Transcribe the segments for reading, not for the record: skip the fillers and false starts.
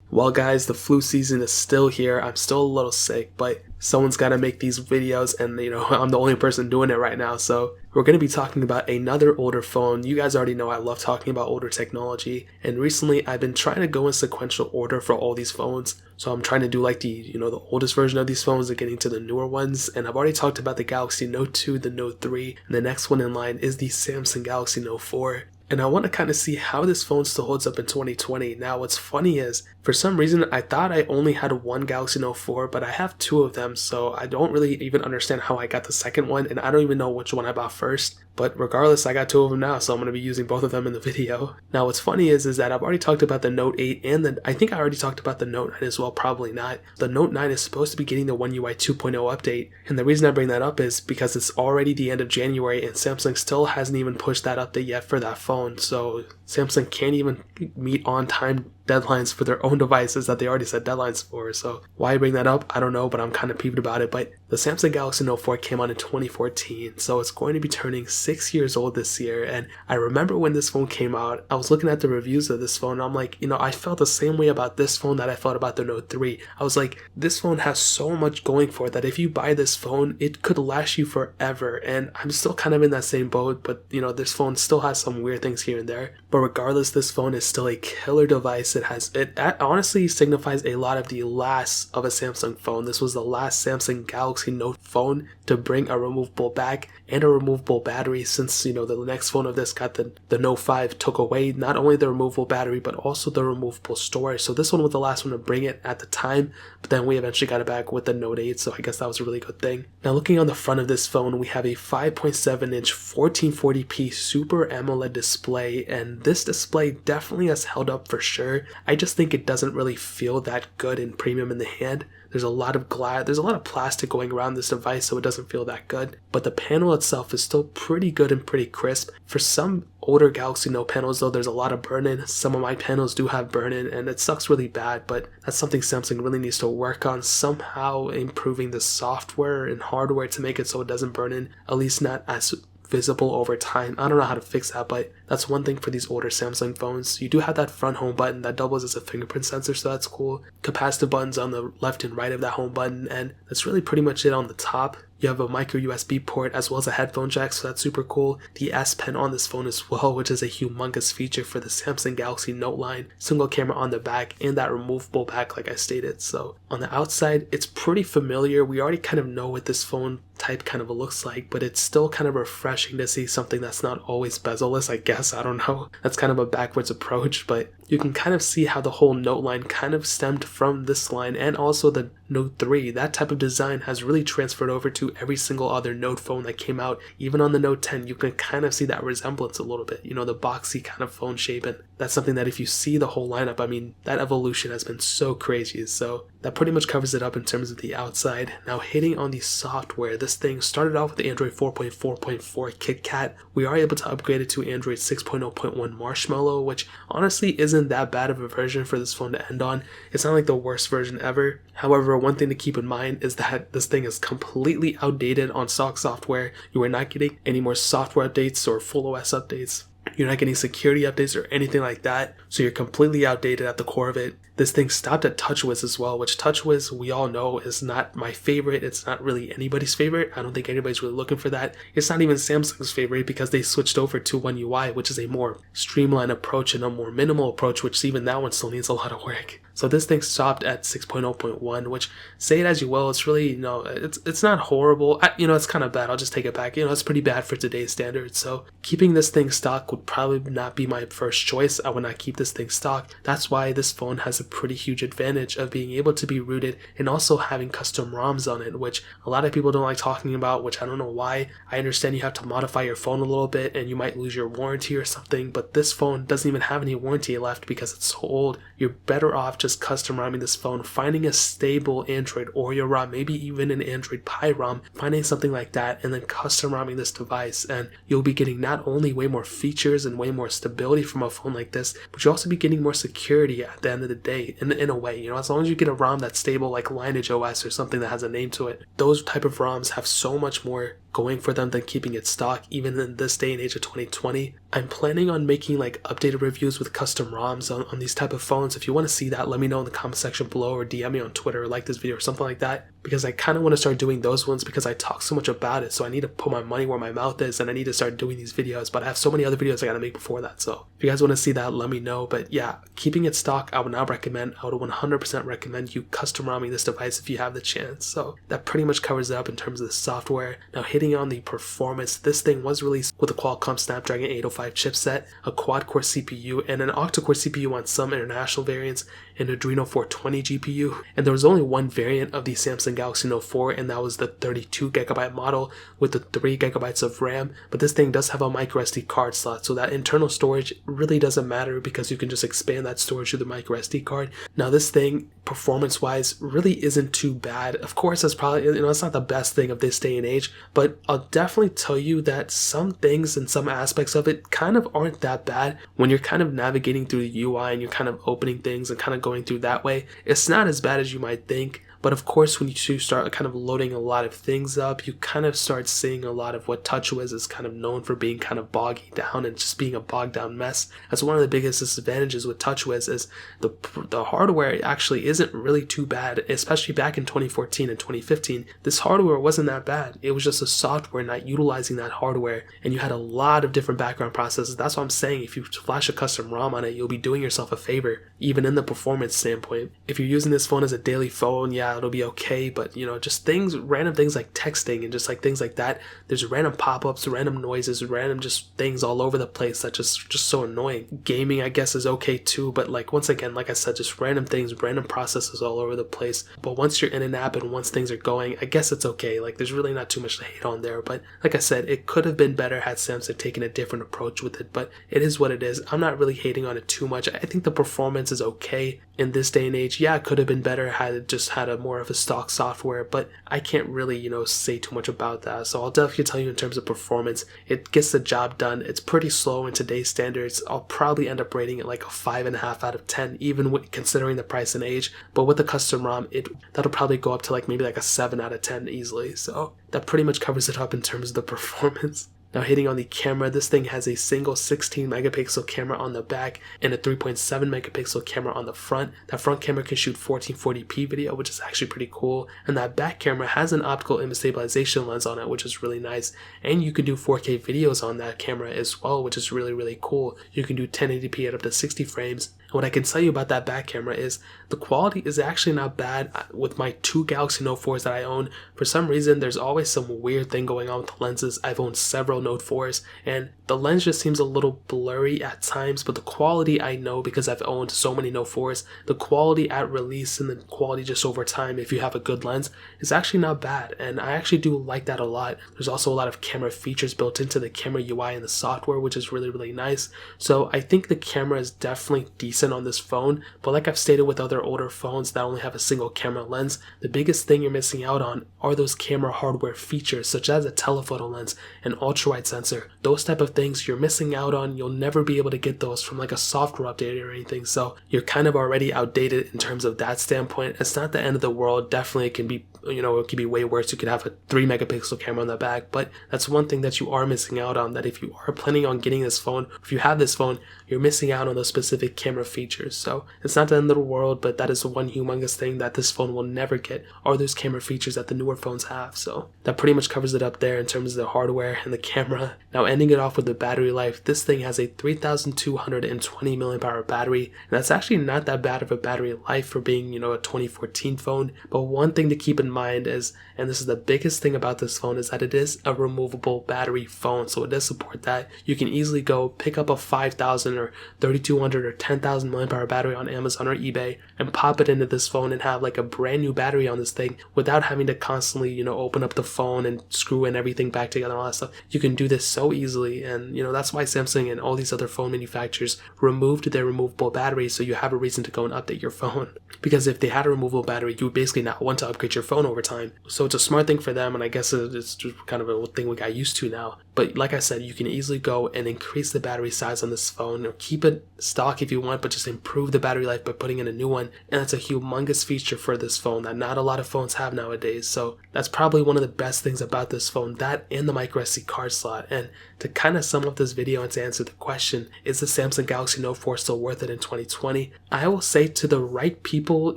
Well guys, the flu season is still here. I'm still a little sick, but someone's got to make these videos and I'm the only person doing it right now. So we're going to be talking about another older phone. You guys already know I love talking about older technology, and recently I've been trying to go in sequential order for all these phones. So I'm trying to do like the oldest version of these phones and getting to the newer ones. And I've already talked about the Galaxy Note 2, the Note 3, and the next one in line is the Samsung Galaxy Note 4. And I want to kind of see how this phone still holds up in 2020. Now, what's funny is, for some reason, I thought I only had one Galaxy Note 4, but I have two of them, so I don't really even understand how I got the second one, and I don't even know which one I bought first. But regardless, I got two of them now, so I'm going to be using both of them in the video. Now, what's funny is that I've already talked about the Note 8, and I think I already talked about the Note 9 as well, probably not. The Note 9 is supposed to be getting the One UI 2.0 update, and the reason I bring that up is because it's already the end of January, and Samsung still hasn't even pushed that update yet for that phone, so Samsung can't even meet on-time deadlines for their own devices that they already set deadlines for. So why bring that up? I don't know, but I'm kind of peeved about it. But the Samsung Galaxy Note 4 came out in 2014, so it's going to be turning 6 years old this year. And I remember when this phone came out, I was looking at the reviews of this phone, and I'm like, I felt the same way about this phone that I felt about the Note 3. I was like, this phone has so much going for it that if you buy this phone, it could last you forever. And I'm still kind of in that same boat, but this phone still has some weird things here and there. But regardless, this phone is still a killer device. It honestly signifies a lot of the last of a Samsung phone. This was the last Samsung Galaxy Note phone to bring a removable back and a removable battery, since the next phone of this got the Note 5 took away not only the removable battery but also the removable storage. So this one was the last one to bring it at the time, but then we eventually got it back with the Note 8, so I guess that was a really good thing. Now, looking on the front of this phone, we have a 5.7 inch 1440p Super AMOLED display, and this display definitely has held up for sure. I just think it doesn't really feel that good and premium in the hand. There's a lot of plastic going around this device, so it doesn't feel that good. But the panel itself is still pretty good and pretty crisp. For some older Galaxy Note panels though, there's a lot of burn-in. Some of my panels do have burn-in, and it sucks really bad, but that's something Samsung really needs to work on, somehow improving the software and hardware to make it so it doesn't burn in, at least not as visible over time. I don't know how to fix that, but that's one thing for these older Samsung phones. You do have that front home button that doubles as a fingerprint sensor, so that's cool. Capacitive buttons on the left and right of that home button, and that's really pretty much it on the top. You have a micro USB port as well as a headphone jack, so that's super cool. The S Pen on this phone as well, which is a humongous feature for the Samsung Galaxy Note line. Single camera on the back and that removable back like I stated. So on the outside, it's pretty familiar. We already kind of know what this phone type kind of looks like, but it's still kind of refreshing to see something that's not always bezel-less, I guess. I don't know. That's kind of a backwards approach, but you can kind of see how the whole Note line kind of stemmed from this line, and also the Note 3. That type of design has really transferred over to every single other Note phone that came out. Even on the Note 10, you can kind of see that resemblance a little bit, the boxy kind of phone shape, and that's something that if you see the whole lineup, I mean, that evolution has been so crazy. So that pretty much covers it up in terms of the outside. Now, hitting on the software, this thing started off with Android 4.4.4 KitKat. We are able to upgrade it to Android 6.0.1 Marshmallow, which honestly isn't that bad of a version for this phone to end on. It's not like the worst version ever. However, one thing to keep in mind is that this thing is completely outdated on stock software. You are not getting any more software updates or full OS updates. You're not getting security updates or anything like that, so you're completely outdated at the core of it. This thing stopped at TouchWiz as well, which TouchWiz, we all know, is not my favorite. It's not really anybody's favorite. I don't think anybody's really looking for that. It's not even Samsung's favorite because they switched over to One UI, which is a more streamlined approach and a more minimal approach, which even that one still needs a lot of work. So this thing stopped at 6.0.1, which, say it as you will, it's really, it's not horrible. It's kind of bad. I'll just take it back. It's pretty bad for today's standards. So keeping this thing stock would probably not be my first choice. I would not keep this thing stock. That's why this phone has a pretty huge advantage of being able to be rooted and also having custom ROMs on it, which a lot of people don't like talking about, which I don't know why. I understand you have to modify your phone a little bit and you might lose your warranty or something, but this phone doesn't even have any warranty left because it's so old. You're better off just custom ROMing this phone, finding a stable Android Oreo ROM, maybe even an Android Pie ROM, finding something like that, and then custom ROMing this device, and you'll be getting not only way more features and way more stability from a phone like this, but you'll also be getting more security at the end of the day, in a way. As long as you get a ROM that's stable like Lineage OS or something that has a name to it, those type of ROMs have so much more going for them than keeping it stock, even in this day and age of 2020. I'm planning on making like updated reviews with custom ROMs on these type of phones. If you want to see that, let me know in the comment section below, or DM me on Twitter, or like this video or something like that, because I kind of want to start doing those ones because I talk so much about it. So I need to put my money where my mouth is, and I need to start doing these videos, but I have so many other videos I gotta make before that. So if you guys want to see that, let me know. But yeah, keeping it stock, I would not recommend. I would 100% recommend you custom ROMing this device if you have the chance. So that pretty much covers it up in terms of the software. Now hitting on the performance, this thing was released with a Qualcomm Snapdragon 805 chipset, a quad-core CPU, and an octa-core CPU on some international variants, an Adreno 420 GPU. And there was only one variant of the Samsung Galaxy Note 4, and that was the 32GB model with the 3GB of RAM. But this thing does have a microSD card slot, so that internal storage really doesn't matter because you can just expand that storage to the microSD card. Now this thing, performance-wise, really isn't too bad. Of course, that's probably, it's not the best thing of this day and age, but I'll definitely tell you that some things and some aspects of it kind of aren't that bad. When you're kind of navigating through the UI and you're kind of opening things and kind of going through that way, it's not as bad as you might think. But of course, when you start kind of loading a lot of things up, you kind of start seeing a lot of what TouchWiz is kind of known for being kind of boggy down and just being a bogged down mess. That's one of the biggest disadvantages with TouchWiz, is the hardware actually isn't really too bad, especially back in 2014 and 2015. This hardware wasn't that bad. It was just a software not utilizing that hardware, and you had a lot of different background processes. That's what I'm saying. If you flash a custom ROM on it, you'll be doing yourself a favor, even in the performance standpoint. If you're using this phone as a daily phone, yeah, it'll be okay, but just random things like texting and just like things like that, there's random pop-ups, random noises, random just things all over the place that just so annoying. Gaming, I guess, is okay too, but like, once again, like I said, just random things, random processes all over the place. But once you're in an app and once things are going, I guess it's okay. Like, there's really not too much to hate on there. But like I said, it could have been better had Samsung taken a different approach with it, but it is what it is. I'm not really hating on it too much. I think the performance is okay in this day and age. Yeah, it could have been better had it just had a more of a stock software, but I can't really, say too much about that. So I'll definitely tell you in terms of performance, it gets the job done. It's pretty slow in today's standards. I'll probably end up rating it like a 5.5 out of 10, even considering the price and age. But with the custom ROM, that'll probably go up to maybe a 7 out of 10 easily. So that pretty much covers it up in terms of the performance. Now hitting on the camera, this thing has a single 16 megapixel camera on the back and a 3.7 megapixel camera on the front. That front camera can shoot 1440p video, which is actually pretty cool. And that back camera has an optical image stabilization lens on it, which is really nice. And you can do 4K videos on that camera as well, which is really, really cool. You can do 1080p at up to 60 frames. And what I can tell you about that back camera is the quality is actually not bad. With my 2 Galaxy Note 4s that I own, for some reason there's always some weird thing going on with the lenses. I've owned several Note 4s and the lens just seems a little blurry at times, but the quality, I know because I've owned so many Note 4s, the quality at release and the quality just over time, if you have a good lens, is actually not bad, and I actually do like that a lot. There's also a lot of camera features built into the camera UI and the software, which is really, really nice. So I think the camera is definitely decent on this phone, but like I've stated with other older phones that only have a single camera lens, the biggest thing you're missing out on are those camera hardware features, such as a telephoto lens, an ultra-wide sensor. Those type of things you're missing out on. You'll never be able to get those from a software update or anything, so you're kind of already outdated in terms of that standpoint. It's not the end of the world. Definitely it can be, it could be way worse. You could have a 3 megapixel camera on the back, but that's one thing that you are missing out on, that if you are planning on getting this phone, if you have this phone, you're missing out on those specific camera features. So it's not the end of the world, but that is one humongous thing that this phone will never get, are those camera features that the newer phones have. So that pretty much covers it up there in terms of the hardware and the camera. Now ending it off with the battery life, this thing has a 3220 milliamp hour battery, and that's actually not that bad of a battery life for being, a 2014 phone. But one thing to keep in mind is, and this is the biggest thing about this phone, is that it is a removable battery phone, so it does support that. You can easily go pick up a 5000 or 3200 or 10,000 milliamp hour battery on Amazon or eBay and pop it into this phone and have a brand new battery on this thing without having to constantly, open up the phone and screw in everything back together and all that stuff. You can do this so easily, and that's why Samsung and all these other phone manufacturers removed their removable batteries, so you have a reason to go and update your phone. Because if they had a removable battery, you would basically not want to upgrade your phone over time. So it's a smart thing for them, and I guess it's just kind of a thing we got used to now. But like I said, you can easily go and increase the battery size on this phone, or keep it stock if you want, but just improve the battery life by putting in a new one. And that's a humongous feature for this phone that not a lot of phones have nowadays. So that's probably one of the best things about this phone, that and the micro SD card slot. And to kind of sum up this video and to answer the question, is the Samsung Galaxy Note 4 still worth it in 2020? I will say, to the right people,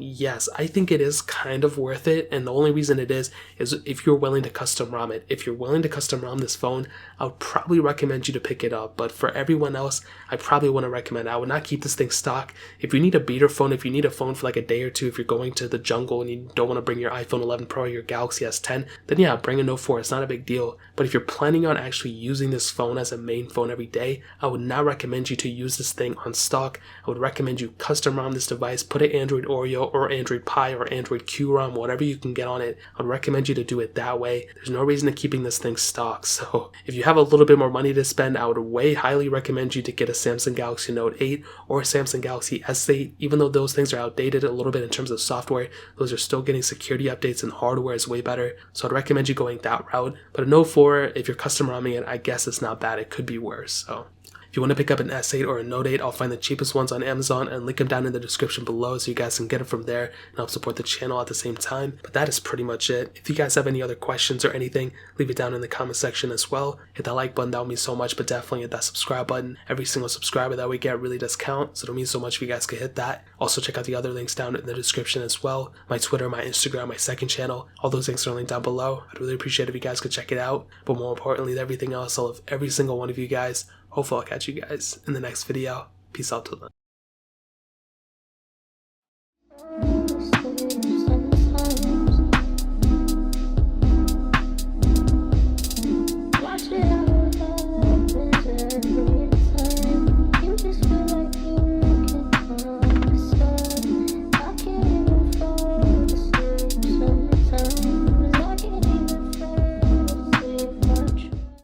yes, I think it is kind of worth it. And the only reason it is if you're willing to custom ROM it. If you're willing to custom ROM this phone, I would probably recommend you to pick it up. But for everyone else, I probably wouldn't recommend it. I would not keep this thing stock. If you need a beater phone, if you need a phone for like a day or two, if you're going to the jungle and you don't want to bring your iPhone 11 Pro or your Galaxy S10, then yeah, bring a Note 4. It's not a big deal. But if you're planning on actually using this phone as a main phone every day, I would not recommend you to use this thing on stock. I would recommend you custom ROM this device, put an Android Oreo or Android Pie or Android Q ROM, whatever you can get on it. I would recommend you to do it that way. There's no reason to keeping this thing stock. So if you have a little bit more money to spend, I would highly recommend you to get a Samsung Galaxy Note 8 or a Samsung Galaxy S8. Even though those things are outdated a little bit in terms of software, those are still getting security updates and hardware is way better. So I'd recommend you going that route. But a Note 4, if you're custom ROMing it, I guess it's not bad. It could be worse. So if you want to pick up an S8 or a Note 8, I'll find the cheapest ones on Amazon and link them down in the description below so you guys can get it from there and help support the channel at the same time. But that is pretty much it. If you guys have any other questions or anything, leave it down in the comment section as well. Hit that like button, that would mean so much, but definitely hit that subscribe button. Every single subscriber that we get really does count, so it'll mean so much if you guys could hit that. Also check out the other links down in the description as well. My Twitter, my Instagram, my second channel, all those links are linked down below. I'd really appreciate it if you guys could check it out. But more importantly than everything else, I love every single one of you guys. Hopefully I'll catch you guys in the next video. Peace out till then.